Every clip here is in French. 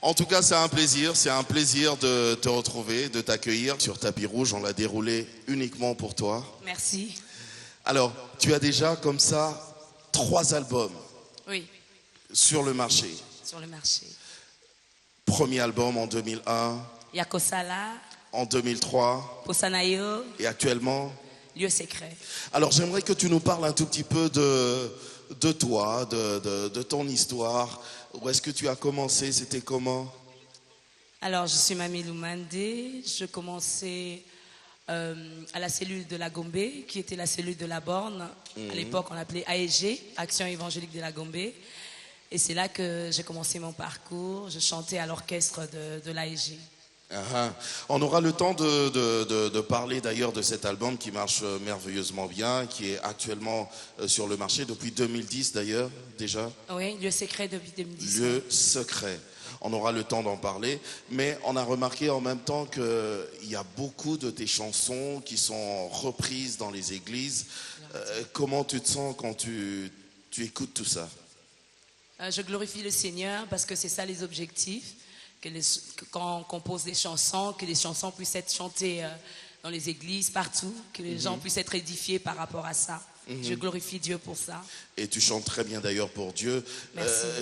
En tout cas, c'est un plaisir de te retrouver, de t'accueillir sur tapis rouge. On l'a déroulé uniquement pour toi. Merci. Alors, tu as déjà comme ça 3 albums Oui, sur le marché. sur le marché. Premier album en 2001, Yakosala, en 2003 Posanayo, et actuellement. lieu secret. Alors, j'aimerais que tu nous parles un tout petit peu de toi, de ton histoire. Où est-ce que tu as commencé? C'était comment? Alors, je suis Mamie Loumandé. Je commençais à la cellule de la Gombe, qui était la cellule de la Borne. À l'époque, on l'appelait AEG, Action évangélique de la Gombe. Et c'est là que j'ai commencé mon parcours. Je chantais à l'orchestre de l'AEG. On aura le temps de parler d'ailleurs de cet album qui marche merveilleusement bien, qui est actuellement sur le marché depuis 2010 d'ailleurs déjà. Oui, lieu secret depuis 2010. Lieu secret. On aura le temps d'en parler, mais on a remarqué en même temps qu'il y a beaucoup de tes chansons qui sont reprises dans les églises. Comment tu te sens quand tu écoutes tout ça? Je glorifie le Seigneur parce que c'est ça les objectifs. Quand on compose des chansons, que les chansons puissent être chantées dans les églises, partout, que les gens puissent être édifiés par rapport à ça. Je glorifie Dieu pour ça. Et tu chantes très bien d'ailleurs pour Dieu.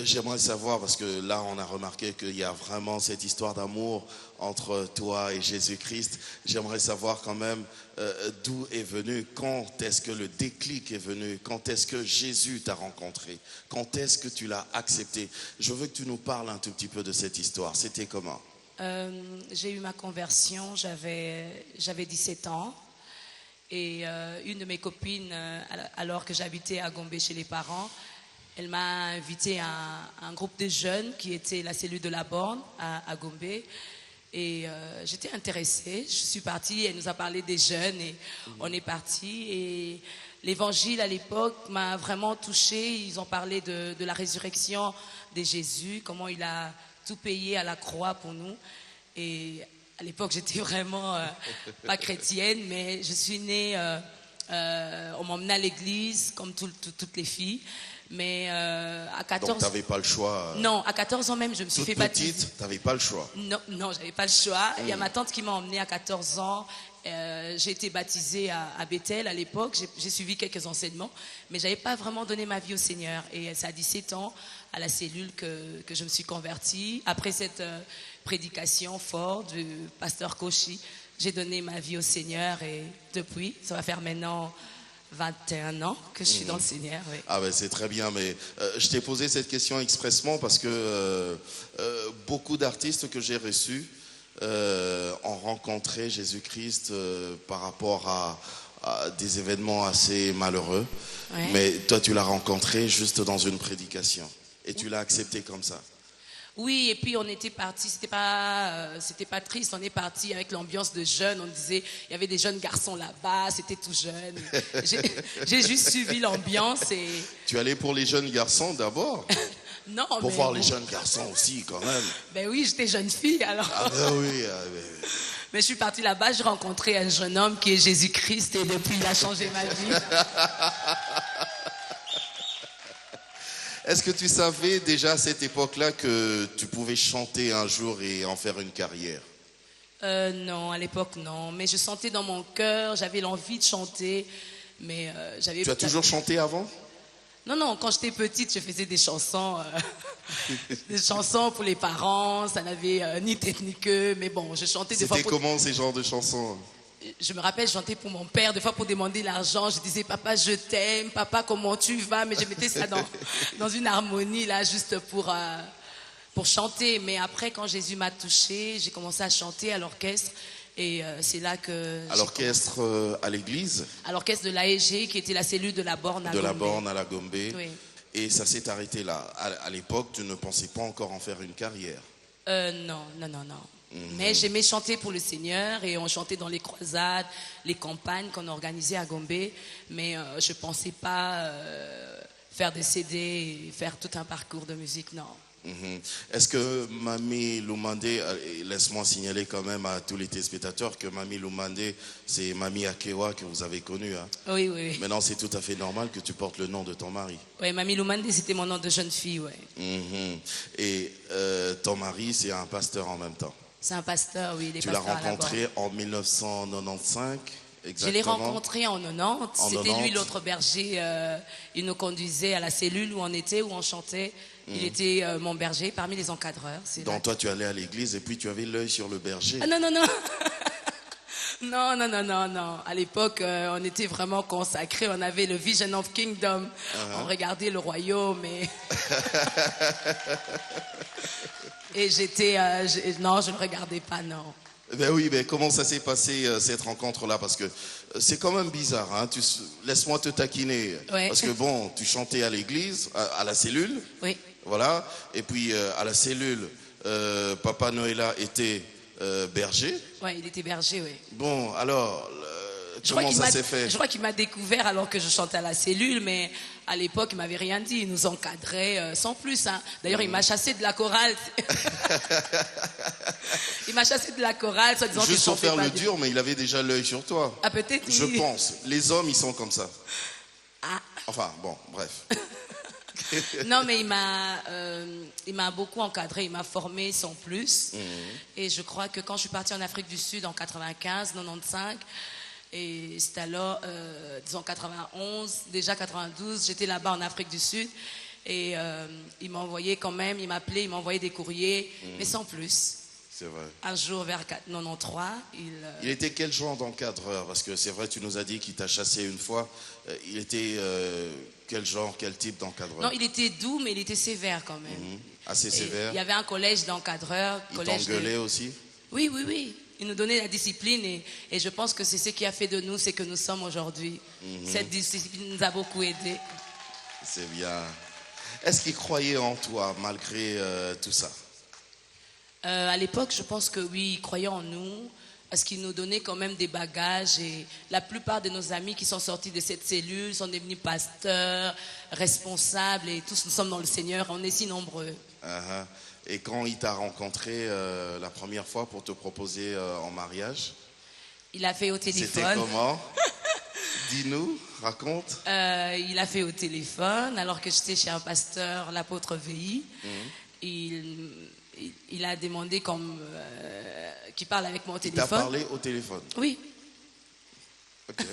J'aimerais savoir, parce que là on a remarqué qu'il y a vraiment cette histoire d'amour entre toi et Jésus-Christ. J'aimerais savoir quand même d'où est venu, quand est-ce que le déclic est venu, quand est-ce que Jésus t'a rencontré, quand est-ce que tu l'as accepté. Je veux que tu nous parles un tout petit peu de cette histoire. C'était comment? J'ai eu ma conversion, j'avais 17 ans. Et une de mes copines, alors que j'habitais à Gombe chez les parents, elle m'a invité à un groupe de jeunes qui était la cellule de la Borne à Gombe. Et j'étais intéressée, je suis partie, elle nous a parlé des jeunes et on est parti. Et l'évangile à l'époque m'a vraiment touchée. Ils ont parlé de la résurrection de Jésus, comment il a tout payé à la croix pour nous. Et à l'époque, j'étais vraiment pas chrétienne, mais je suis née, on m'emmenait à l'église, comme toutes les filles. Mais à 14 ans... Donc, tu n'avais pas le choix Non, à 14 ans même, je me suis fait baptiser. Toute petite, tu n'avais pas le choix? Non, j'avais pas le choix. Il y a ma tante qui m'a emmenée à 14 ans. J'ai été baptisée à Bethel à l'époque. J'ai suivi quelques enseignements, mais je n'avais pas vraiment donné ma vie au Seigneur. Et c'est à 17 ans, à la cellule, que je me suis convertie. Après cette prédication forte du pasteur Koshi, j'ai donné ma vie au Seigneur. Et depuis, ça va faire maintenant 21 ans que je suis dans le Seigneur. Oui. Ah ben c'est très bien, mais je t'ai posé cette question expressement parce que beaucoup d'artistes que j'ai reçus ont rencontré Jésus-Christ par rapport à des événements assez malheureux. Ouais. Mais toi, tu l'as rencontré juste dans une prédication et tu l'as accepté comme ça. Oui, et puis on était partis, c'était pas triste, on est partis avec l'ambiance de jeunes, on disait, il y avait des jeunes garçons là-bas, c'était tout jeune. J'ai juste suivi l'ambiance et... Tu allais pour les jeunes garçons d'abord? Non, pour mais voir bon. les jeunes garçons aussi quand même. Ben oui, j'étais jeune fille alors. Ah ben oui, Mais je suis partie là-bas, j'ai rencontré un jeune homme qui est Jésus-Christ et depuis il a changé ma vie. Est-ce que tu savais déjà à cette époque-là que tu pouvais chanter un jour et en faire une carrière? Non, à l'époque non, mais je sentais dans mon cœur, j'avais l'envie de chanter, mais j'avais... Tu as toujours chanté avant? Non, quand j'étais petite, je faisais des chansons pour les parents, ça n'avait ni tête ni queue, mais bon, je chantais des fois C'était comment ces genres de chansons? Je me rappelle, je chantais pour mon père, des fois pour demander l'argent, je disais « Papa, je t'aime, papa, comment tu vas ?» Mais je mettais ça dans une harmonie, là, juste pour chanter. Mais après, quand Jésus m'a touchée, j'ai commencé à chanter à l'orchestre. Et c'est là que... À l'orchestre à l'église? À l'orchestre de l'AEG, qui était la cellule de la Borne à Gombe. De la Borne à la Gombe. Oui. Et ça s'est arrêté là. À l'époque, tu ne pensais pas encore en faire une carrière? Non. Mais j'aimais chanter pour le Seigneur et on chantait dans les croisades, les campagnes qu'on organisait à Gombe. Mais je ne pensais pas faire des CD et faire tout un parcours de musique, non. Est-ce que Mamie Loumandé, laisse-moi signaler quand même à tous les téléspectateurs que Mamie Loumandé, c'est Mamie Akewa que vous avez connue. Hein? Oui. Maintenant, c'est tout à fait normal que tu portes le nom de ton mari. Oui, Mamie Loumandé, c'était mon nom de jeune fille, oui. Et ton mari, c'est un pasteur en même temps. C'est un pasteur, oui, il est Tu l'as pasteur à la rencontré Borne. en 1995, Je l'ai exactement. rencontré en 90. En C'était 90. lui l'autre berger. Il nous conduisait à la cellule où on était, où on chantait. Il était mon berger parmi les encadreurs. C'est là Donc toi, tu allais à l'église et puis tu avais l'œil sur le berger. Ah non, non, non. Non, non, non, non, non. À l'époque, on était vraiment consacrés. On avait le Vision of Kingdom. On regardait le royaume et j'étais... non, je ne regardais pas, non. Ben oui, mais comment ça s'est passé cette rencontre-là? Parce que c'est quand même bizarre. Hein? Laisse-moi te taquiner. Ouais. Parce que bon, tu chantais à l'église, à la cellule. Oui. Voilà. Et puis à la cellule, Papa Noëlla était berger. Oui, il était berger, oui. Bon, alors, Je crois comment qu'il ça m'a- s'est fait? Je crois qu'il m'a découvert alors que je chantais à la cellule, mais à l'époque, il m'avait rien dit. Il nous encadrait sans plus. Hein. D'ailleurs, il m'a chassé de la chorale. Il m'a chassé de la chorale, soit disant que je Juste pour chantais faire pas le bien. dur, mais il avait déjà l'œil sur toi. Ah, peut-être. Je oui. pense. Les hommes, ils sont comme ça. Ah. Enfin, bon, bref. Non, mais il m'a beaucoup encadré, il m'a formé sans plus. Et je crois que quand je suis partie en Afrique du Sud en 95, 95, et c'était alors, disons 91, déjà 92, j'étais là-bas en Afrique du Sud. Et il m'a envoyé quand même, il m'appelait, il m'a envoyé des courriers, mais sans plus. C'est vrai. Un jour vers 93, Il était quel genre d'encadreur? Parce que c'est vrai, tu nous as dit qu'il t'a chassé une fois. Il était quel genre, quel type d'encadreur? Non, il était doux, mais il était sévère quand même. Assez Et sévère. il y avait un collège d'encadreurs. Il collège de- t'engueulait aussi? Oui, oui, oui. Il nous donnait la discipline et je pense que c'est ce qui a fait de nous ce que nous sommes aujourd'hui. Cette discipline nous a beaucoup aidés. C'est bien. Est-ce qu'il croyait en toi malgré tout ça? À l'époque, je pense que oui, il croyait en nous parce qu'il nous donnait quand même des bagages et la plupart de nos amis qui sont sortis de cette cellule sont devenus pasteurs, responsables et tous nous sommes dans le Seigneur. On est si nombreux. Uh-huh. Et quand il t'a rencontré la première fois pour te proposer en mariage, Il a fait au c'était téléphone. comment? Dis-nous, raconte. Il a fait au téléphone alors que j'étais chez un pasteur, l'apôtre VI. Il a demandé qu'il parle avec moi au Il t'a téléphone. parlé au téléphone. Oui, Ok.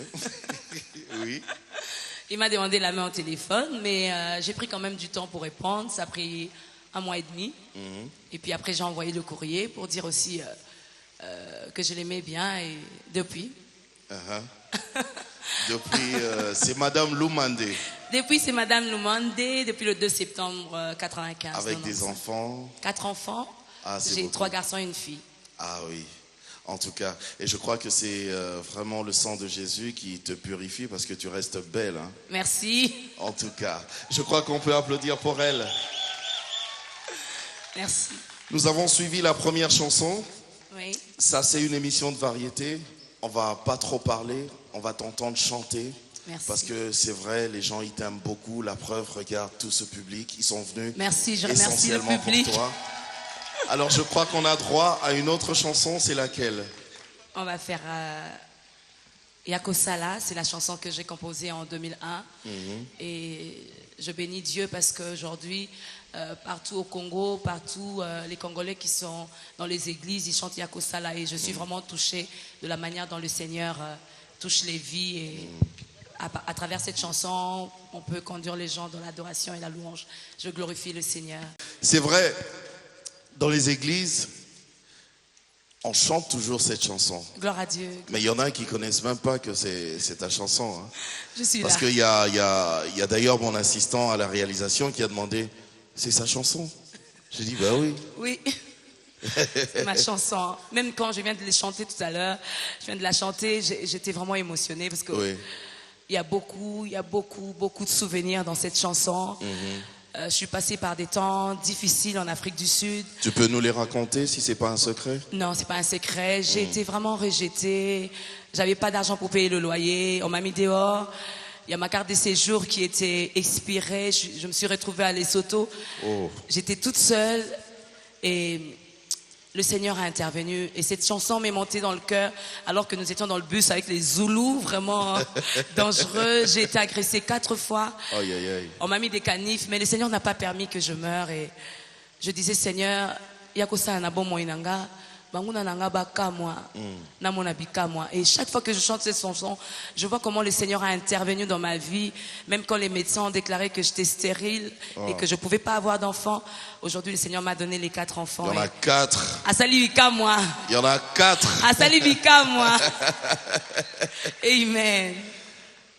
Oui. il m'a demandé la main au téléphone, mais j'ai pris quand même du temps pour répondre. Ça a pris 1 mois et demi. Et puis après, j'ai envoyé le courrier pour dire aussi que je l'aimais bien. Et depuis. Uh-huh. Depuis, c'est Madame Lumandé, Depuis, c'est Madame Lumande, depuis le 2 septembre 95. avec 90. des enfants. 4 enfants. Ah, c'est J'ai beaucoup. 3 garçons et une fille. Ah oui, en tout cas. Et je crois que c'est vraiment le sang de Jésus qui te purifie parce que tu restes belle. Hein. Merci. En tout cas, je crois qu'on peut applaudir pour elle. Merci. Nous avons suivi la première chanson. Oui. Ça, c'est une émission de variété. On va pas trop parler, on va t'entendre chanter. Merci. Parce que c'est vrai, les gens, ils t'aiment beaucoup. La preuve, regarde tout ce public. Ils sont venus Merci, je remercie le essentiellement public. pour toi. Alors, je crois qu'on a droit à une autre chanson. C'est laquelle? On va faire Yakosala, c'est la chanson que j'ai composée en 2001. Et je bénis Dieu parce qu'aujourd'hui, partout au Congo, partout, les Congolais qui sont dans les églises, ils chantent Yakosala. Et je suis vraiment touchée de la manière dont le Seigneur touche les vies. Et à travers cette chanson, on peut conduire les gens dans l'adoration et la louange. Je glorifie le Seigneur. C'est vrai, dans les églises, on chante toujours cette chanson. Gloire à Dieu. Mais il y en a qui connaissent même pas que c'est ta chanson. Hein. Je suis Parce là. qu'il y a d'ailleurs mon assistant à la réalisation qui a demandé, c'est sa chanson? J'ai dit, bah oui. Oui, c'est ma chanson. Même quand je viens de les chanter tout à l'heure, je viens de la chanter, j'étais vraiment émotionnée parce que Oui. il y a beaucoup de souvenirs dans cette chanson. Je suis passée par des temps difficiles en Afrique du Sud. Tu peux nous les raconter si c'est pas un secret? Non, c'est pas un secret. J'ai été vraiment rejetée. J'avais pas d'argent pour payer le loyer. On m'a mis dehors. Il y a ma carte de séjour qui était expirée. Je me suis retrouvée à Lesotho. Oh. J'étais toute seule et le Seigneur a intervenu. Et cette chanson m'est montée dans le cœur alors que nous étions dans le bus avec les Zoulous, vraiment dangereux. J'ai été agressée 4 fois. Aïe, aïe, aïe. On m'a mis des canifs, mais le Seigneur n'a pas permis que je meure. Et je disais, Seigneur, yakosala na bomoi nanga banguna nanga bakamwa na mona bikamwa. Et chaque fois que je chante cette chanson, je vois comment le Seigneur a intervenu dans ma vie, même quand les médecins ont déclaré que j'étais stérile et que je pouvais pas avoir d'enfants. Aujourd'hui, le Seigneur m'a donné les 4 enfants. Il y en a 4. Asali bikamwa. Il y en a 4. Asali bikamwa. Amen.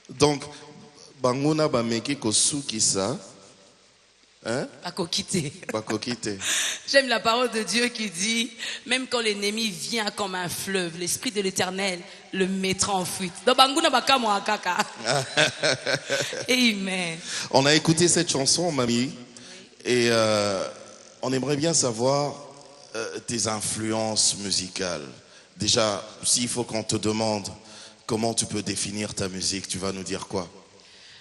Donc, banguna bameki kosuki ça. Hein? Pas quitter. J'aime la parole de Dieu qui dit, même quand l'ennemi vient comme un fleuve, l'Esprit de l'Éternel le mettra en fuite. Amen. On a écouté cette chanson, mamie, et on aimerait bien savoir tes influences musicales. Déjà, s'il faut qu'on te demande comment tu peux définir ta musique, tu vas nous dire quoi?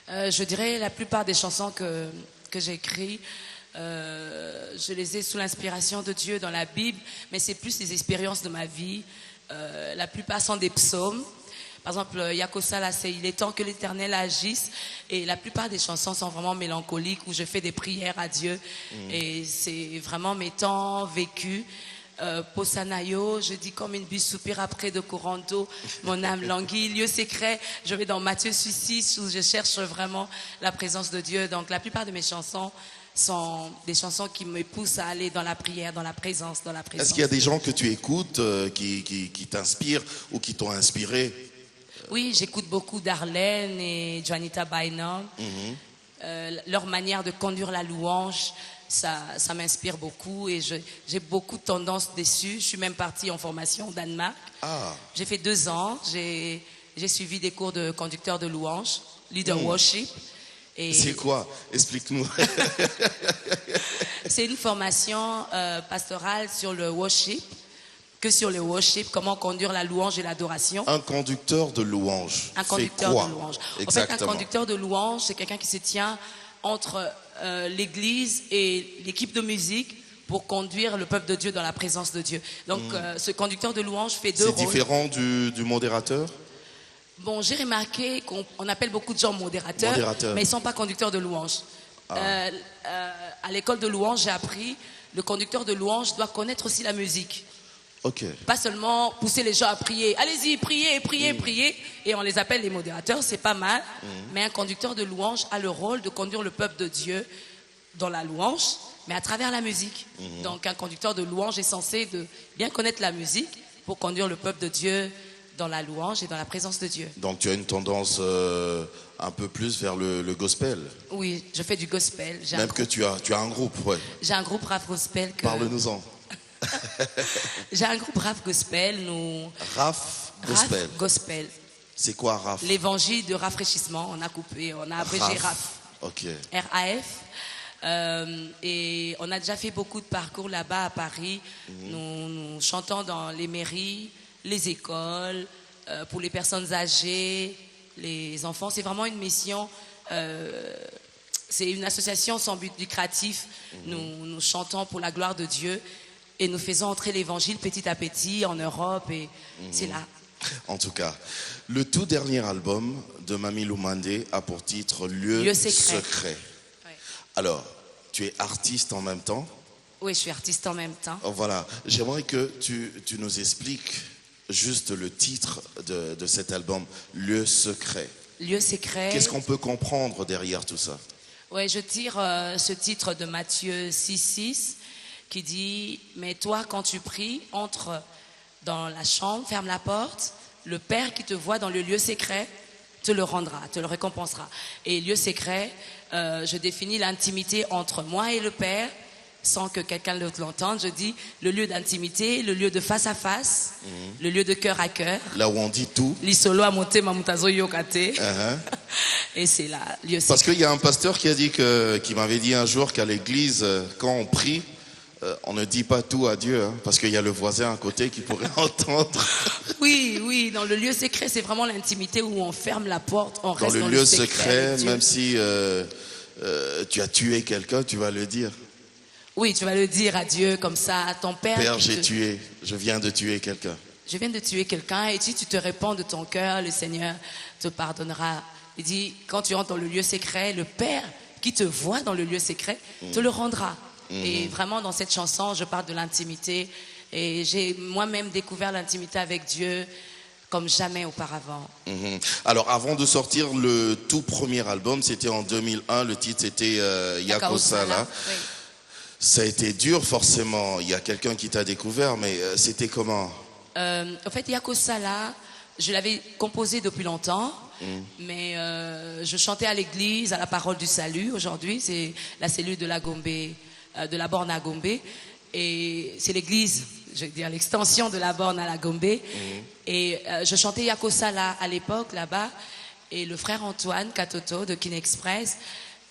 Je dirais la plupart des chansons que j'écris, je les ai sous l'inspiration de Dieu dans la Bible, mais c'est plus des expériences de ma vie. La plupart sont des psaumes. Par exemple, Yakosala, c'est Il est temps que l'Éternel agisse. Et la plupart des chansons sont vraiment mélancoliques, où je fais des prières à Dieu. Et c'est vraiment mes temps vécus. Posanayo, je dis comme une buse soupire après de courant d'eau, mon âme languit, lieu secret, je vais dans Matthieu 6 où je cherche vraiment la présence de Dieu. Donc la plupart de mes chansons sont des chansons qui me poussent à aller dans la prière, dans la présence. Est-ce qu'il y a des gens que tu écoutes qui t'inspirent ou qui t'ont inspiré? Oui, j'écoute beaucoup Darlene et Juanita Bynum. Leur manière de conduire la louange, ça m'inspire beaucoup et j'ai beaucoup de tendances dessus. Je suis même partie en formation au Danemark. J'ai fait 2 ans. J'ai suivi des cours de conducteur de louange, leader worship. C'est quoi? Explique-nous. C'est une formation pastorale sur le worship, que sur le worship, comment conduire la louange et l'adoration. Un conducteur de louange. Un conducteur de louange. Exactement. En fait, un conducteur de louange, c'est quelqu'un qui se tient entre l'église et l'équipe de musique pour conduire le peuple de Dieu dans la présence de Dieu. Donc, ce conducteur de louange fait 2 rôles. C'est différent du modérateur? Bon, j'ai remarqué qu'on appelle beaucoup de gens modérateurs, mais ils ne sont pas conducteurs de louange. À l'école de louange, j'ai appris, le conducteur de louange doit connaître aussi la musique. Pas seulement pousser les gens à prier. Allez-y, priez. Et on les appelle les modérateurs, c'est pas mal. Mais un conducteur de louange a le rôle de conduire le peuple de Dieu dans la louange, mais à travers la musique. Donc un conducteur de louange est censé de bien connaître la musique pour conduire le peuple de Dieu dans la louange et dans la présence de Dieu. Donc tu as une tendance un peu plus vers le gospel. Oui, je fais du gospel. Même que tu as un groupe, ouais. J'ai un groupe rap gospel. Parle-nous-en. J'ai un groupe rap gospel. Rap gospel. Rap gospel. C'est quoi rap? L'évangile de rafraîchissement. On a abrégé raf. RAF. Et on a déjà fait beaucoup de parcours là-bas à Paris. Nous chantons dans les mairies, les écoles, pour les personnes âgées, les enfants. C'est vraiment une mission. C'est une association sans but lucratif. Nous chantons pour la gloire de Dieu. Et nous faisons entrer l'évangile petit à petit en Europe et c'est là. En tout cas, le tout dernier album de Mamie Lumande a pour titre Lieu secret. Ouais. Alors, tu es artiste en même temps? Oui, je suis artiste en même temps. Voilà, j'aimerais que tu nous expliques juste le titre de cet album, Lieu secret. Lieu secret. Qu'est-ce qu'on peut comprendre derrière tout ça? Oui, je tire ce titre de Matthieu 6 qui dit « Mais toi, quand tu pries, entre dans la chambre, ferme la porte, le Père qui te voit dans le lieu secret te le rendra, te le récompensera. » Et lieu secret, je définis l'intimité entre moi et le Père, sans que quelqu'un d'autre l'entende. Je dis le lieu d'intimité, le lieu de face à face, le lieu de cœur à cœur. Là où on dit tout. L'isolo a monté mamutazo yokate. Et c'est là, lieu secret. Parce qu'il y a un pasteur qui m'avait dit un jour qu'à l'église, quand on prie, on ne dit pas tout à Dieu, parce qu'il y a le voisin à côté qui pourrait entendre. Oui, dans le lieu secret, c'est vraiment l'intimité où on ferme la porte, on reste dans le lieu secret, même si tu as tué quelqu'un, tu vas le dire. Oui, tu vas le dire à Dieu comme ça, à ton Père. Père, je viens de tuer quelqu'un. Je viens de tuer quelqu'un et si tu te répands de ton cœur, le Seigneur te pardonnera. Il dit, quand tu rentres dans le lieu secret, le Père qui te voit dans le lieu secret te le rendra. Et vraiment, dans cette chanson, je parle de l'intimité. Et j'ai moi-même découvert l'intimité avec Dieu comme jamais auparavant. Alors, avant de sortir le tout premier album, c'était en 2001, le titre c'était Yakosala. Oui. Ça a été dur forcément, il y a quelqu'un qui t'a découvert, mais c'était comment? En fait, Yakosala, je l'avais composé depuis longtemps, mais je chantais à l'église, à la parole du salut. Aujourd'hui, c'est la cellule de la Gombe, de la borne à Gombe. Et c'est l'église, je veux dire l'extension de la borne à la Gombe. Et je chantais Yakosala à l'époque là-bas. Et le frère Antoine Katoto de Kin Express,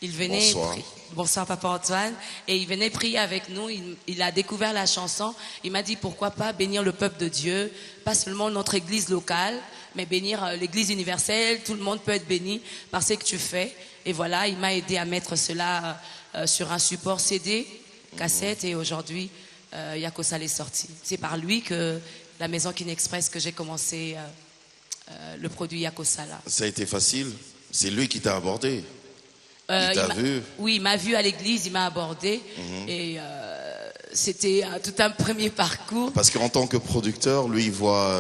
il venait. Bonsoir. Bonsoir Papa Antoine. Et il venait prier avec nous. Il a découvert la chanson. Il m'a dit pourquoi pas bénir le peuple de Dieu, pas seulement notre église locale, mais bénir l'église universelle. Tout le monde peut être béni par ce que tu fais. Et voilà, il m'a aidé à mettre cela sur un support CD, cassette. Et aujourd'hui, Yakosala est sorti. C'est par lui que la maison Kin Express que j'ai commencé le produit Yakosala. Ça a été facile? C'est lui qui t'a abordé? Il Il t'a m'a- vu? Oui, il m'a vu à l'église, il m'a abordé. Et c'était tout un premier parcours. Parce qu'en tant que producteur, lui, il voit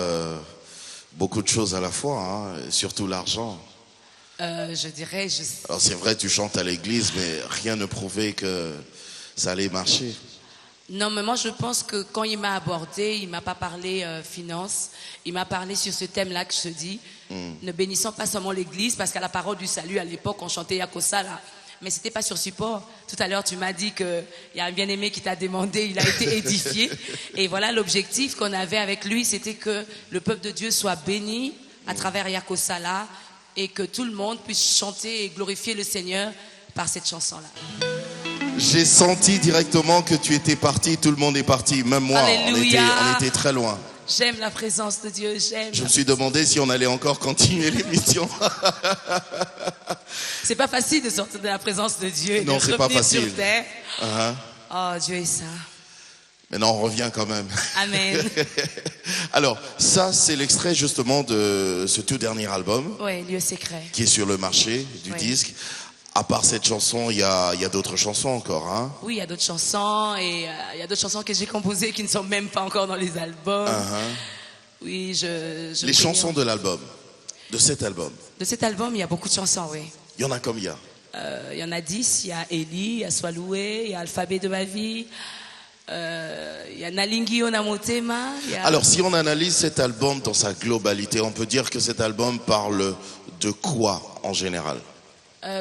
beaucoup de choses à la fois, hein, et surtout l'argent. Je dirais, Alors c'est vrai, tu chantes à l'église, mais rien ne prouvait que ça allait marcher. non, mais moi je pense que quand il m'a abordé, il m'a pas parlé finance, il m'a parlé sur ce thème-là que je te dis, ne bénissons pas seulement l'église, parce qu'à la parole du salut, à l'époque, on chantait Yakosala, mais c'était pas sur support. Tout à l'heure, tu m'as dit qu'il y a un bien-aimé qui t'a demandé, il a été édifié. Et voilà, l'objectif qu'on avait avec lui, c'était que le peuple de Dieu soit béni à travers Yakosala et que tout le monde puisse chanter et glorifier le Seigneur par cette chanson-là. J'ai senti directement que tu étais parti, tout le monde est parti, même moi, Alléluia. on était très loin. J'aime la présence de Dieu, j'aime. Je me suis demandé si on allait encore continuer l'émission. C'est pas facile de sortir de la présence de Dieu et Non, de c'est pas revenir facile. sur terre. Hein? Oh, Dieu est saint. Maintenant, on revient quand même. Amen. Alors, ça, c'est l'extrait justement de ce tout dernier album Oui, lieu secret. qui est sur le marché du Oui. disque. À part cette chanson, il y a d'autres chansons encore, hein? Oui, il y a d'autres chansons et il y a d'autres chansons que j'ai composées qui ne sont même pas encore dans les albums. Oui, je Les prie. chansons de l'album, de cet album, De cet album, il y a beaucoup de chansons, oui. il y en a combien? Il y en a 10. Il y a Eli, il y a Soaloué, il y a Alphabet de ma vie, il y a Nalingi Onamotema. Alors, si on analyse cet album dans sa globalité, on peut dire que cet album parle de quoi en général?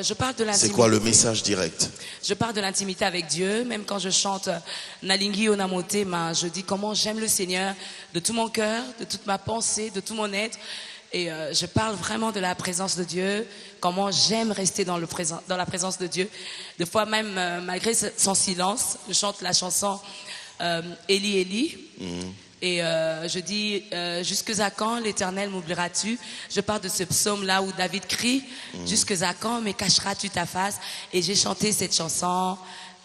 Je parle de C'est l'intimité. quoi le message direct? Je parle de l'intimité avec Dieu. Même quand je chante Nalingi Onamotema, je dis comment j'aime le Seigneur de tout mon cœur, de toute ma pensée, de tout mon être. Et je parle vraiment de la présence de Dieu, comment j'aime rester dans la présence de Dieu. Des fois même, malgré son silence, je chante la chanson Eli Eli. Et je dis, jusque à quand l'Éternel m'oublieras-tu? Je parle de ce psaume-là où David crie, jusque à quand me cacheras-tu ta face? Et j'ai chanté cette chanson,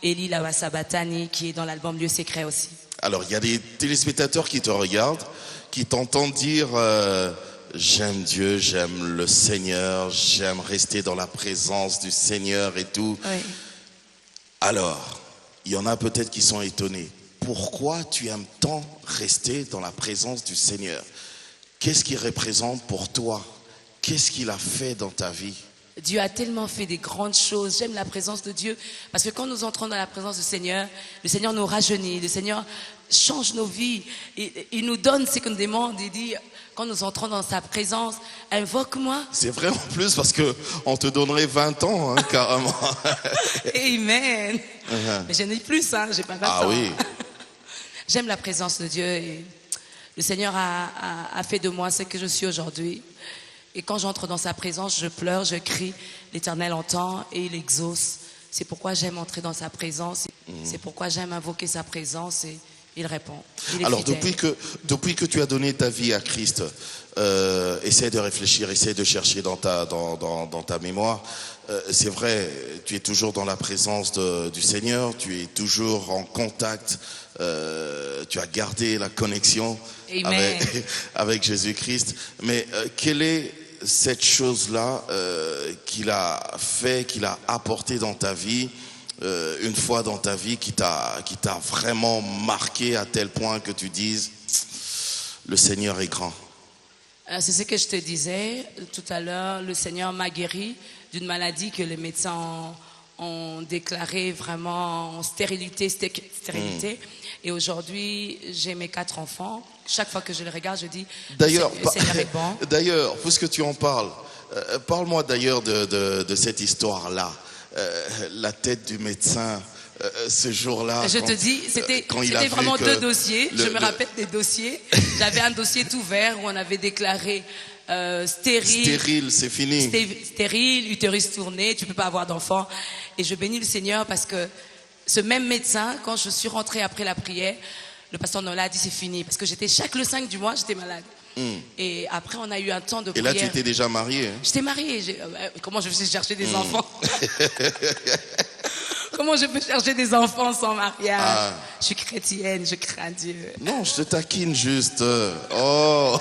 Eli Lawa Sabatani, qui est dans l'album Lieu secret aussi. Alors, il y a des téléspectateurs qui te regardent, qui t'entendent dire j'aime Dieu, j'aime le Seigneur, j'aime rester dans la présence du Seigneur et tout. Oui. Alors, il y en a peut-être qui sont étonnés. Pourquoi tu aimes tant rester dans la présence du Seigneur? Qu'est-ce qu'il représente pour toi? Qu'est-ce qu'il a fait dans ta vie? Dieu a tellement fait des grandes choses. J'aime la présence de Dieu parce que quand nous entrons dans la présence du Seigneur, le Seigneur nous rajeunit, le Seigneur change nos vies. Il nous donne ce qu'on nous demande. Il dit, quand nous entrons dans sa présence, invoque-moi. C'est vrai en plus parce que on te donnerait 20 ans, hein, carrément. Amen. Mais je n'ai plus, hein, j'ai pas 20 Ah ans. oui. J'aime la présence de Dieu et le Seigneur a fait de moi ce que je suis aujourd'hui. Et quand j'entre dans sa présence, je pleure, je crie, l'Éternel entend et il exauce. C'est pourquoi j'aime entrer dans sa présence, c'est pourquoi j'aime invoquer sa présence et il répond. Il est Alors, fidèle. depuis que tu as donné ta vie à Christ, essaie de réfléchir, essaie de chercher dans ta mémoire. C'est vrai, tu es toujours dans la présence du Seigneur, tu es toujours en contact, tu as gardé la connexion Amen. avec Jésus-Christ. Mais quelle est cette chose-là qu'il a fait, qu'il a apporté dans ta vie une fois dans ta vie qui t'a vraiment marqué à tel point que tu dises, le Seigneur est grand? C'est ce que je te disais tout à l'heure. Le Seigneur m'a guéri d'une maladie que les médecins ont déclaré vraiment en stérilité. Et aujourd'hui, j'ai mes 4 enfants. Chaque fois que je les regarde, je dis, D'ailleurs, le Seigneur est bon. D'ailleurs, puisque tu en parles, parle-moi d'ailleurs de cette histoire-là. La tête du médecin, ce jour-là. Je te dis, c'était vraiment 2 dossiers. Je me rappelle des dossiers. J'avais un dossier tout vert où on avait déclaré stérile. Stérile, c'est fini. Stérile, utérus tourné, tu peux pas avoir d'enfant. Et je bénis le Seigneur parce que ce même médecin, quand je suis rentrée après la prière, le pasteur Nola a dit c'est fini. Parce que le 5 du mois, j'étais malade. Et après, on a eu un temps de prière. Et là, tu étais déjà mariée, hein? J'étais mariée. Comment je vais chercher des enfants? Comment je peux chercher des enfants sans mariage? Je suis chrétienne, je crains Dieu. Non, je te taquine juste. Oh.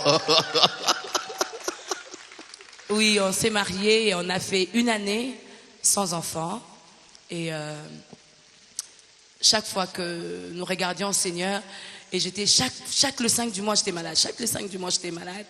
Oui, on s'est mariés et on a fait 1 année sans enfants. Et chaque fois que nous regardions le Seigneur, et j'étais le 5 du mois, j'étais malade. Chaque le 5 du mois, j'étais malade.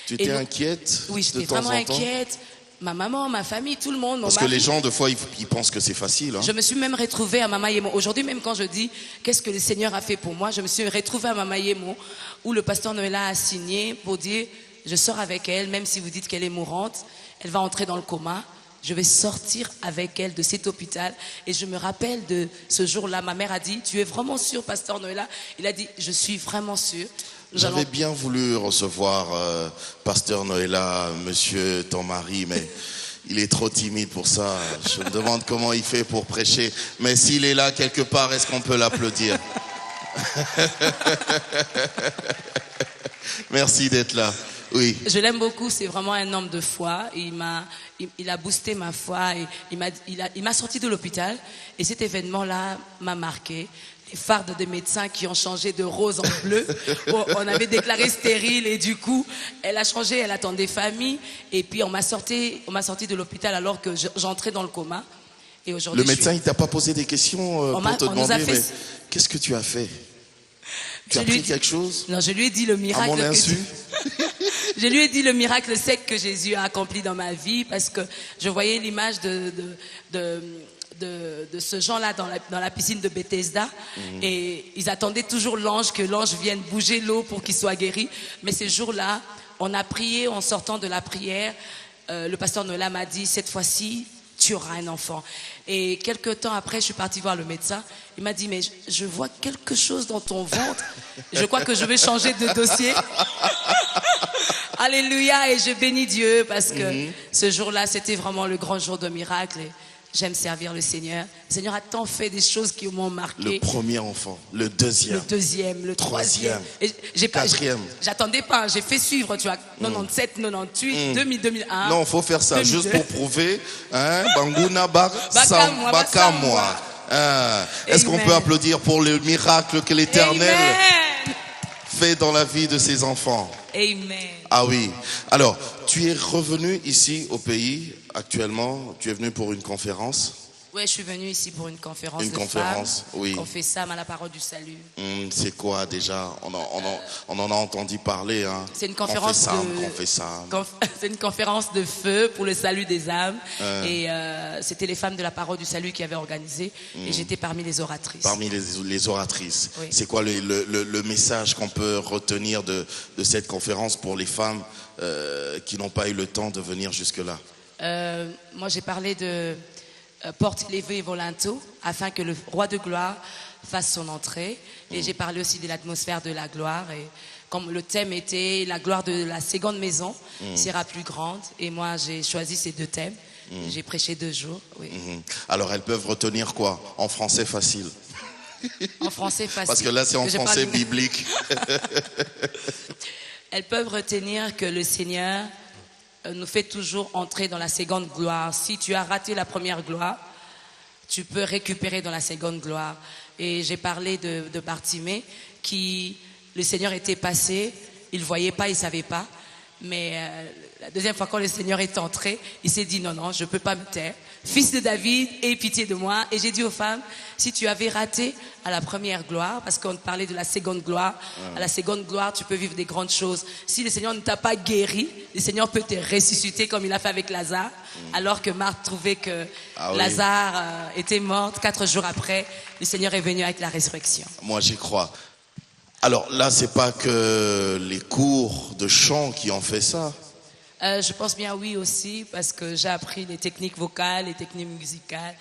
Tu étais inquiète? Oui, j'étais vraiment inquiète. Ma maman, ma famille, tout le monde. Parce que les gens, des fois, ils pensent que c'est facile. Hein. Je me suis même retrouvée à Mama Yemo. Aujourd'hui, même quand je dis qu'est-ce que le Seigneur a fait pour moi, je me suis retrouvée à Mama Yemo, où le pasteur Noëlla a signé pour dire je sors avec elle, même si vous dites qu'elle est mourante, elle va entrer dans le coma. Je vais sortir avec elle de cet hôpital. Et je me rappelle de ce jour-là, ma mère a dit, tu es vraiment sûr, pasteur Noëlla? Il a dit, je suis vraiment sûr. J'avais bien voulu recevoir pasteur Noëlla, monsieur ton mari, mais il est trop timide pour ça. Je me demande comment il fait pour prêcher. Mais s'il est là quelque part, est-ce qu'on peut l'applaudir? Merci d'être là. Oui. Je l'aime beaucoup, c'est vraiment un homme de foi. Il a boosté ma foi et il m'a sorti de l'hôpital. Et cet événement-là m'a marqué. Les fardes de médecins qui ont changé de rose en bleu. On avait déclaré stérile et du coup, elle a changé, elle attendait famille. Et puis on m'a sorti de l'hôpital alors que j'entrais dans le coma. Et aujourd'hui, le médecin, il t'a pas posé des questions pour te demander, mais qu'est-ce que tu as fait? Tu as pris quelque chose? Non, je lui ai dit le miracle. À mon insu? Je lui ai dit le miracle sec que Jésus a accompli dans ma vie parce que je voyais l'image de ce Jean-là dans la piscine de Bethesda et ils attendaient toujours que l'ange vienne bouger l'eau pour qu'il soit guéri. Mais ce jour-là, on a prié en sortant de la prière. Le pasteur Noëlla m'a dit cette fois-ci, tu auras un enfant. Et quelques temps après, je suis partie voir le médecin. Il m'a dit, mais je vois quelque chose dans ton ventre. Je crois que je vais changer de dossier. Alléluia, et je bénis Dieu parce que ce jour-là, c'était vraiment le grand jour de miracle. Et j'aime servir le Seigneur. Le Seigneur a tant fait des choses qui m'ont marqué. Le premier enfant, le deuxième, le troisième. Et quatrième. J'attendais pas, j'ai fait suivre, tu vois, 97, 98, 2000, 2001. Non, il faut faire ça 2002. Juste pour prouver. Hein, Banguna Bakamwa. Est-ce qu'on peut applaudir pour le miracle que l'Éternel fait dans la vie de ses enfants? Amen. Ah oui. Alors, tu es revenu ici au pays actuellement. Tu es venu pour une conférence? Oui, je suis venue ici pour une conférence. Une conférence, oui. Confessam à la parole du salut. C'est quoi déjà? On en a entendu parler. Hein. C'est une conférence c'est une conférence de feu pour le salut des âmes. Et c'était les femmes de la parole du salut qui avaient organisé. Et j'étais parmi les oratrices. Parmi les oratrices. Oui. C'est quoi le message qu'on peut retenir de cette conférence pour les femmes qui n'ont pas eu le temps de venir jusque-là? Moi, j'ai parlé de porte levé volonto afin que le roi de gloire fasse son entrée. Et j'ai parlé aussi de l'atmosphère de la gloire. Et comme le thème était la gloire de la seconde maison sera plus grande. Et moi, j'ai choisi ces 2 thèmes. J'ai prêché 2 jours. Oui. Alors, elles peuvent retenir quoi? En français facile. En français facile. Parce que là, c'est en français biblique. Elles peuvent retenir que le Seigneur nous fait toujours entrer dans la seconde gloire. Si tu as raté la première gloire, tu peux récupérer dans la seconde gloire. Et j'ai parlé de Bartimée, qui le Seigneur était passé, il ne voyait pas, il ne savait pas. Mais la deuxième fois, quand le Seigneur est entré, il s'est dit, non, non, je ne peux pas me taire. Fils de David, aie pitié de moi. Et j'ai dit aux femmes, si tu avais raté à la première gloire, parce qu'on parlait de la seconde gloire, à la seconde gloire, tu peux vivre des grandes choses. Si le Seigneur ne t'a pas guéri, le Seigneur peut te ressusciter comme il a fait avec Lazare, alors que Marthe trouvait que Lazare était morte. 4 jours après, le Seigneur est venu avec la résurrection. Moi, j'y crois. Alors là, c'est pas que les cours de chant qui ont fait ça. Je pense bien oui aussi, parce que j'ai appris les techniques vocales, les techniques musicales.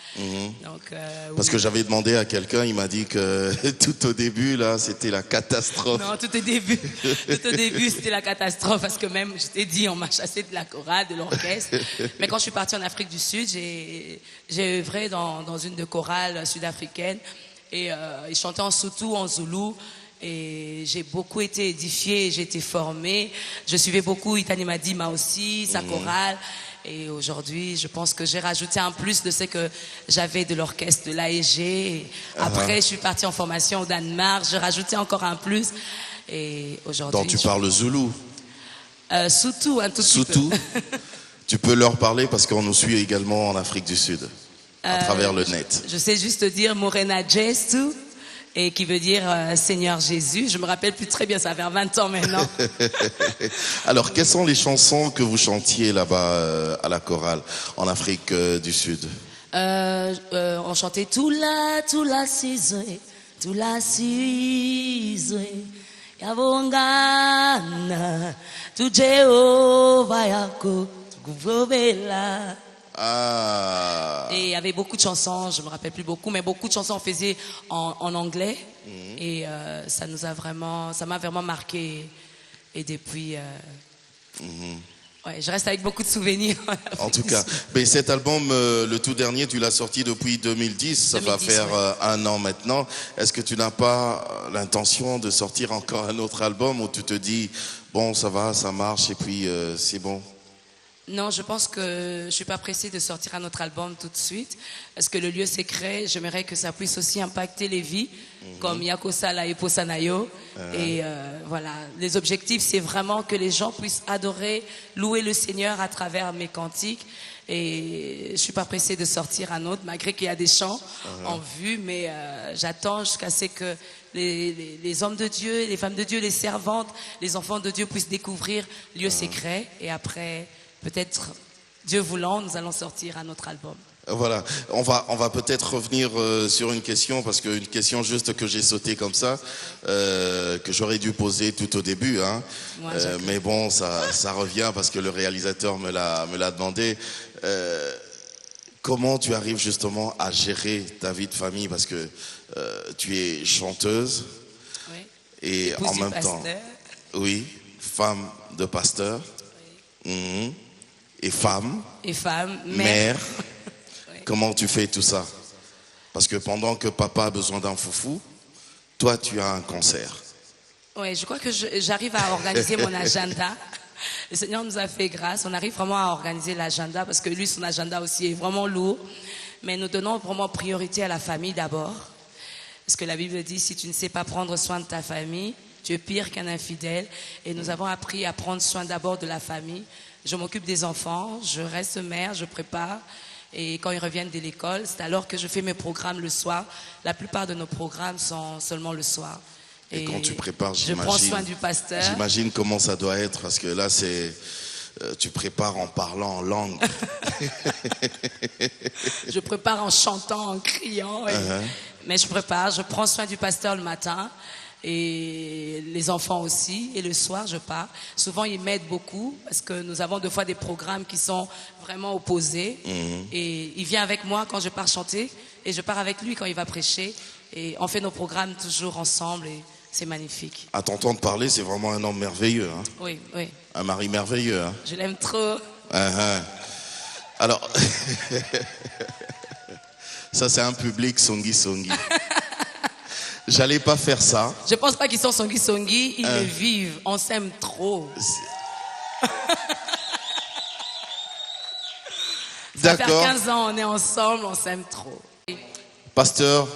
Donc, Parce que j'avais demandé à quelqu'un, il m'a dit que tout au début, là, c'était la catastrophe. Non, tout au début, c'était la catastrophe, parce que même, je t'ai dit, on m'a chassé de la chorale, de l'orchestre. Mais quand je suis partie en Afrique du Sud, j'ai œuvré dans une de chorales sud-africaines, et ils chantaient en Soutou, en Zoulou. Et j'ai beaucoup été édifiée, j'ai été formée. Je suivais beaucoup Itani Madima aussi, sa chorale. Et aujourd'hui, je pense que j'ai rajouté un plus de ce que j'avais de l'orchestre de l'AEG. Après, je suis partie en formation au Danemark. J'ai rajouté encore un plus. Et aujourd'hui. Donc tu parles zoulou? Soutou, un tout petit Soutou. peu. Tu peux leur parler parce qu'on nous suit également en Afrique du Sud, à travers le net. Je sais juste dire Morena Jesu. Et qui veut dire Seigneur Jésus. Je me rappelle plus très bien, ça fait 20 ans maintenant. Alors, quelles sont les chansons que vous chantiez là-bas à la chorale en Afrique du Sud? On chantait tout la saison, tout la saison. Yavongana, tout Jéhovah yako, tukuvobela. Ah. Et il y avait beaucoup de chansons, je me rappelle plus beaucoup, mais beaucoup de chansons on faisait en anglais. Et ça m'a vraiment marqué. Et depuis, ouais, je reste avec beaucoup de souvenirs. En tout cas, mais cet album, le tout dernier, tu l'as sorti depuis 2010, ça 2010, va faire 1 an maintenant. Est-ce que tu n'as pas l'intention de sortir encore un autre album où tu te dis, bon, ça va, ça marche et puis c'est bon? Non, je pense que je suis pas pressée de sortir un autre album tout de suite, parce que le lieu secret, j'aimerais que ça puisse aussi impacter les vies, comme Yakosala et Posanayo. Et voilà, les objectifs, c'est vraiment que les gens puissent adorer, louer le Seigneur à travers mes cantiques. Et je suis pas pressée de sortir un autre, malgré qu'il y a des chants en vue, mais j'attends jusqu'à ce que les hommes de Dieu, les femmes de Dieu, les servantes, les enfants de Dieu puissent découvrir le lieu secret. Et après, peut-être, Dieu voulant, nous allons sortir un autre album. Voilà, on va peut-être revenir sur une question, parce qu'une question juste que j'ai sautée comme ça, que j'aurais dû poser tout au début, hein. Moi, mais bon, ça revient parce que le réalisateur me l'a demandé. Comment tu arrives justement à gérer ta vie de famille, parce que tu es chanteuse, oui. Et épouse en même temps, oui, femme de pasteur, oui. Et femme, mère. Oui. Comment tu fais tout ça? Parce que pendant que papa a besoin d'un foufou, toi tu as un concert. Oui, je crois que j'arrive à organiser mon agenda. Le Seigneur nous a fait grâce. On arrive vraiment à organiser l'agenda, parce que lui, son agenda aussi est vraiment lourd. Mais nous donnons vraiment priorité à la famille d'abord. Parce que la Bible dit, si tu ne sais pas prendre soin de ta famille, tu es pire qu'un infidèle. Et nous avons appris à prendre soin d'abord de la famille. Je m'occupe des enfants, je reste mère, je prépare. Et quand ils reviennent de l'école, c'est alors que je fais mes programmes le soir. La plupart de nos programmes sont seulement le soir. Et quand tu prépares, je prends soin du pasteur. J'imagine comment ça doit être, parce que là, tu prépares en parlant en langue. Je prépare en chantant, en criant. Mais je prends soin du pasteur le matin. Et les enfants aussi, et le soir je pars. Souvent ils m'aident beaucoup, parce que nous avons des fois des programmes qui sont vraiment opposés. Et il vient avec moi quand je pars chanter, et je pars avec lui quand il va prêcher, et on fait nos programmes toujours ensemble, et c'est magnifique. À t'entendre parler, c'est vraiment un homme merveilleux, hein? Oui, oui. Un mari merveilleux, hein? Je l'aime trop. Alors, ça c'est un public songi. J'allais pas faire ça. Je pense pas qu'ils sont songi, ils le vivent. On s'aime trop. D'accord. Ça fait 15 ans, on est ensemble, on s'aime trop. Pasteur,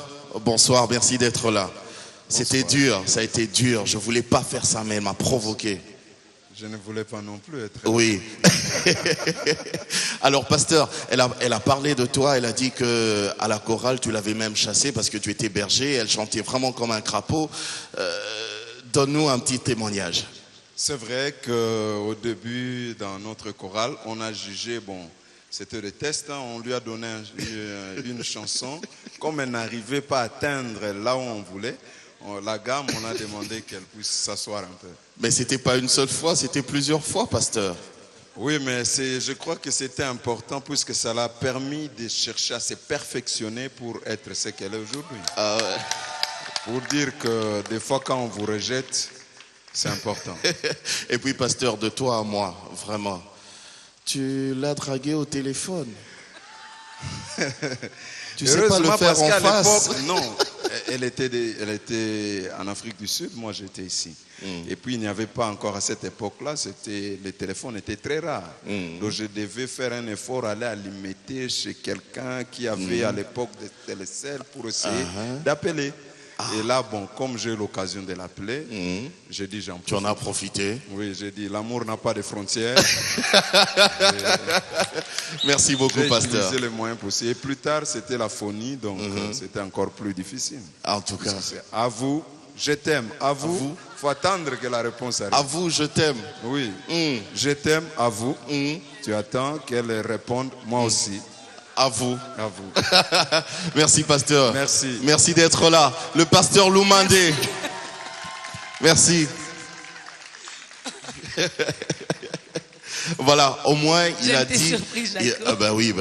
bonsoir, merci d'être là. C'était dur, ça a été dur. Je voulais pas faire ça, mais elle m'a provoqué. Je ne voulais pas non plus être... Oui. Alors, pasteur, elle a parlé de toi, elle a dit que à la chorale, tu l'avais même chassée parce que tu étais berger, elle chantait vraiment comme un crapaud. Donne-nous un petit témoignage. C'est vrai qu'au début, dans notre chorale, on a jugé, bon, c'était le test, hein, on lui a donné une chanson. Comme elle n'arrivait pas à atteindre là où on voulait, la gamme, on a demandé qu'elle puisse s'asseoir un peu. Mais c'était pas une seule fois, c'était plusieurs fois, pasteur. Oui, mais je crois que c'était important puisque ça l'a permis de chercher à se perfectionner pour être ce qu'elle est aujourd'hui. Ah ouais. Pour dire que des fois, quand on vous rejette, c'est important. Et puis, pasteur, de toi à moi, vraiment, tu l'as dragué au téléphone. Tu sais pas le faire en face. Non, elle était en Afrique du Sud, moi j'étais ici. Et puis il n'y avait pas encore à cette époque-là, les téléphones étaient très rares. Donc je devais faire un effort, aller alimenter chez quelqu'un qui avait à l'époque des télécelles pour essayer d'appeler. Et là, bon, comme j'ai eu l'occasion de l'appeler, j'ai dit j'en profite. Tu en as profité. Oui, j'ai dit l'amour n'a pas de frontières. Merci beaucoup, pasteur. J'ai utilisé les moyens possibles. Et plus tard, c'était la phonie, donc c'était encore plus difficile. En tout cas. À vous, je t'aime. À vous, il faut attendre que la réponse arrive. À vous, je t'aime. Oui, je t'aime, à vous. Tu attends qu'elle réponde, moi aussi. À vous. À vous. Merci, pasteur. Merci. Merci d'être là. Le pasteur Loumandé. Merci. Voilà, au moins il a dit. Oui,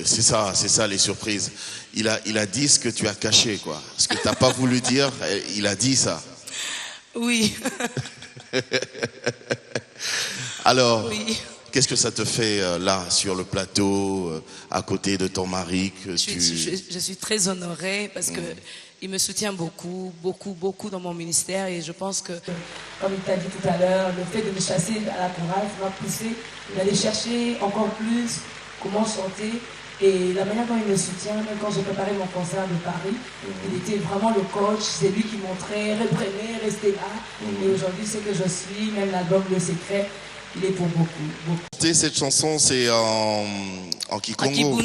c'est ça les surprises. Il a dit ce que tu as caché, quoi. Ce que tu n'as pas voulu dire, il a dit ça. Oui. Alors. Oui. Qu'est-ce que ça te fait là, sur le plateau, à côté de ton mari je suis très honorée parce que il me soutient beaucoup dans mon ministère et je pense que, comme il t'a dit tout à l'heure, le fait de me chasser à la chorale m'a poussé d'aller chercher encore plus comment chanter. Et la manière dont il me soutient, même quand j'ai préparé mon concert de Paris, il était vraiment le coach, c'est lui qui montrait, reprenez, restez là. Et aujourd'hui, c'est que je suis, même l'album Le Secret, il est pour beaucoup. Cette chanson, c'est en Kikongo.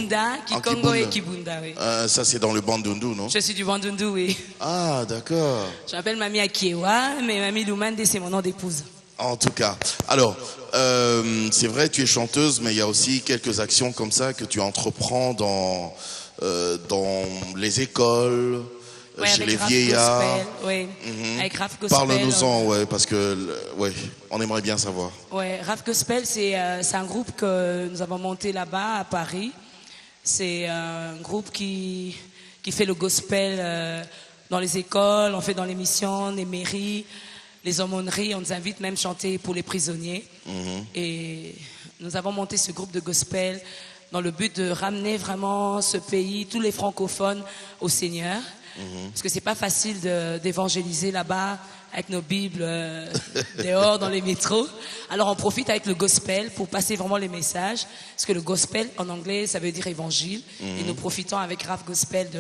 Kikongo et Kibunda, oui. Ça, c'est dans le Bandundu, non? Je suis du Bandundu, oui. Ah, d'accord. Je m'appelle Mamie Akiewa, mais Mamie Loumandé, c'est mon nom d'épouse. En tout cas. Alors, c'est vrai, tu es chanteuse, mais il y a aussi quelques actions comme ça que tu entreprends dans les écoles, chez les vieillards. Oui, avec Raf Gospel. Parle-nous-en, ouais, parce que on aimerait bien savoir. Ouais, Raf Gospel, c'est un groupe que nous avons monté là-bas à Paris. C'est un groupe qui fait le gospel dans les écoles, on fait dans les missions, les mairies, les aumôneries. On nous invite même chanter pour les prisonniers. Et nous avons monté ce groupe de gospel dans le but de ramener vraiment ce pays, tous les francophones, au Seigneur. Parce que c'est pas facile d'évangéliser là-bas avec nos Bibles dehors dans les métros. Alors on profite avec le gospel pour passer vraiment les messages. Parce que le gospel en anglais ça veut dire évangile. Et nous profitons avec Raf Gospel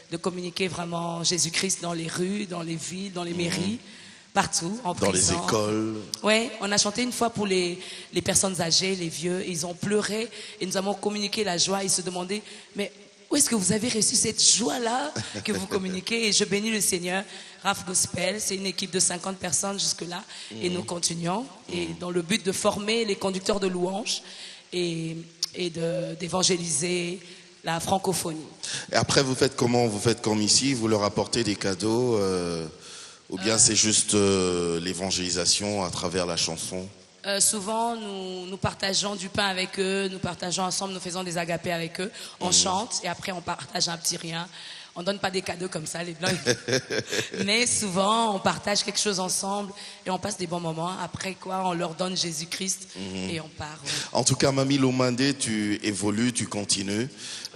de communiquer vraiment Jésus-Christ dans les rues, dans les villes, dans les mairies, partout, en prison. Dans les écoles. Ouais, on a chanté une fois pour les personnes âgées, les vieux. Ils ont pleuré et nous avons communiqué la joie. Ils se demandaient, mais où est-ce que vous avez reçu cette joie-là que vous communiquez? Et je bénis le Seigneur. Raf Gospel, c'est une équipe de 50 personnes jusque-là. Et nous continuons. Et dans le but de former les conducteurs de louanges et d'évangéliser la francophonie. Et après, vous faites comment? Vous faites comme ici? Vous leur apportez des cadeaux ou bien c'est juste l'évangélisation à travers la chanson? Souvent, nous partageons du pain avec eux, nous partageons ensemble, nous faisons des agapés avec eux, on chante et après on partage un petit rien. On donne pas des cadeaux comme ça, les blancs. Mais souvent, on partage quelque chose ensemble et on passe des bons moments. Après quoi, on leur donne Jésus-Christ et on part. Ouais. En tout cas, Mamie Loumandé, tu évolues, tu continues.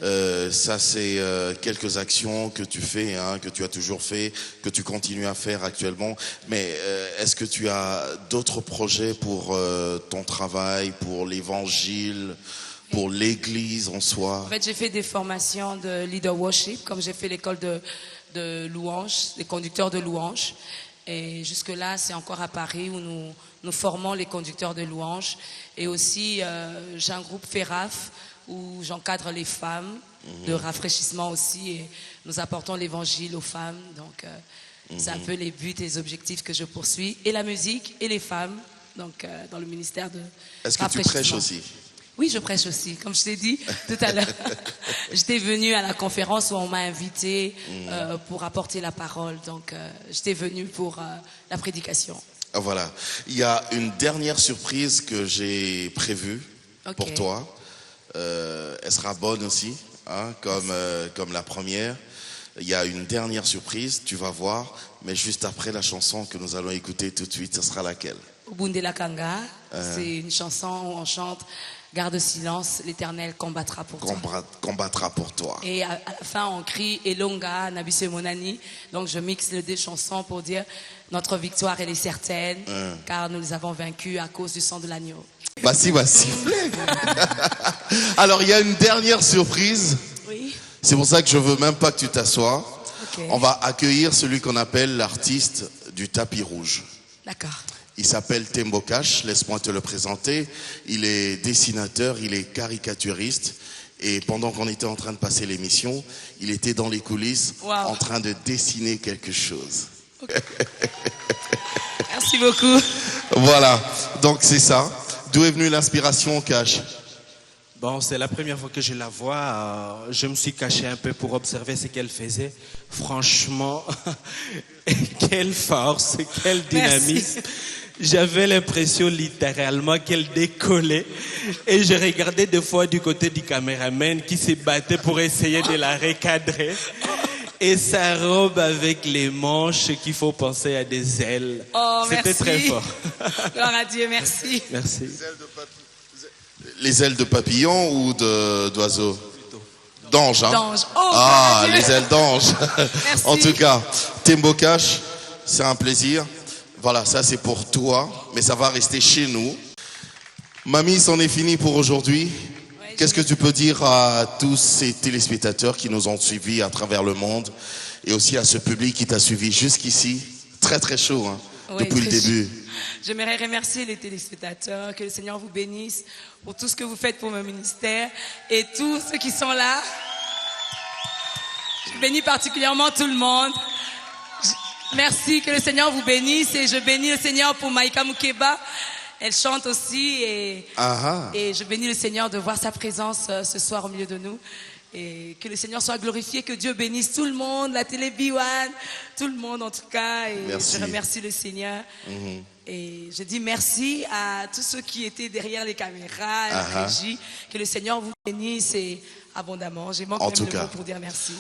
Ça, c'est quelques actions que tu fais, que tu as toujours fait, que tu continues à faire actuellement. Mais est-ce que tu as d'autres projets pour ton travail, pour l'évangile, pour l'église en soi? En fait, j'ai fait des formations de leader worship, comme j'ai fait l'école de louanges, des conducteurs de louanges. Et jusque-là, c'est encore à Paris où nous formons les conducteurs de louanges. Et aussi, j'ai un groupe FERAF où j'encadre les femmes, de rafraîchissement aussi. Et nous apportons l'évangile aux femmes. Donc, c'est un peu les buts et les objectifs que je poursuis. Et la musique et les femmes, donc dans le ministère de Est-ce que tu prêches aussi? Oui, je prêche aussi. Comme je t'ai dit tout à l'heure, j'étais venue à la conférence où on m'a invité pour apporter la parole. Donc, j'étais venue pour la prédication. Voilà. Il y a une dernière surprise que j'ai prévue pour toi. Elle sera bonne aussi, hein, comme la première. Il y a une dernière surprise, tu vas voir, mais juste après la chanson que nous allons écouter tout de suite, ce sera laquelle? Ubundela Kanga, c'est une chanson où on chante « Garde silence, l'Éternel combattra pour toi ». Combattra pour toi. Et à la fin, on crie « Elonga, Nabise Monani ». Donc je mixe les deux chansons pour dire « Notre victoire, elle est certaine, car nous les avons vaincus à cause du sang de l'agneau ». Bassi va siffler. Alors, il y a une dernière surprise. Oui. C'est pour ça que je veux même pas que tu t'assoies. Okay. On va accueillir celui qu'on appelle l'artiste du tapis rouge. D'accord. Il s'appelle Tembo Cash, laisse-moi te le présenter. Il est dessinateur, il est caricaturiste. Et pendant qu'on était en train de passer l'émission, il était dans les coulisses en train de dessiner quelque chose. Okay. Merci beaucoup. Voilà, donc c'est ça. D'où est venue l'inspiration, Cash? Bon, c'est la première fois que je la vois. Je me suis caché un peu pour observer ce qu'elle faisait. Franchement, quelle force, quel dynamisme. J'avais l'impression littéralement qu'elle décollait. Et je regardais des fois du côté du caméraman qui se battait pour essayer de la recadrer. Et sa robe avec les manches qu'il faut penser à des ailes. Oh, c'était très fort. Gloire à Dieu, merci. Merci. Les ailes de papillon ou d'oiseau? D'ange, hein? D'ange. Oh, ah, les ailes d'ange. Merci. En tout cas, Tembo Cash, c'est un plaisir. Voilà, ça c'est pour toi, mais ça va rester chez nous. Mamie, c'en est fini pour aujourd'hui. Ouais, qu'est-ce que tu peux dire à tous ces téléspectateurs qui nous ont suivis à travers le monde et aussi à ce public qui t'a suivi jusqu'ici? Très très chaud, hein, depuis le début. J'aimerais remercier les téléspectateurs, que le Seigneur vous bénisse pour tout ce que vous faites pour mon ministère et tous ceux qui sont là. Je bénis particulièrement tout le monde. Merci, que le Seigneur vous bénisse et je bénis le Seigneur pour Maïka Moukeba. Elle chante aussi et je bénis le Seigneur de voir sa présence ce soir au milieu de nous. Et que le Seigneur soit glorifié, que Dieu bénisse tout le monde, la télé B1, tout le monde en tout cas. Et je remercie le Seigneur. Et je dis merci à tous ceux qui étaient derrière les caméras, la régie. Que le Seigneur vous bénisse et abondamment. J'ai manqué même le mot pour dire merci.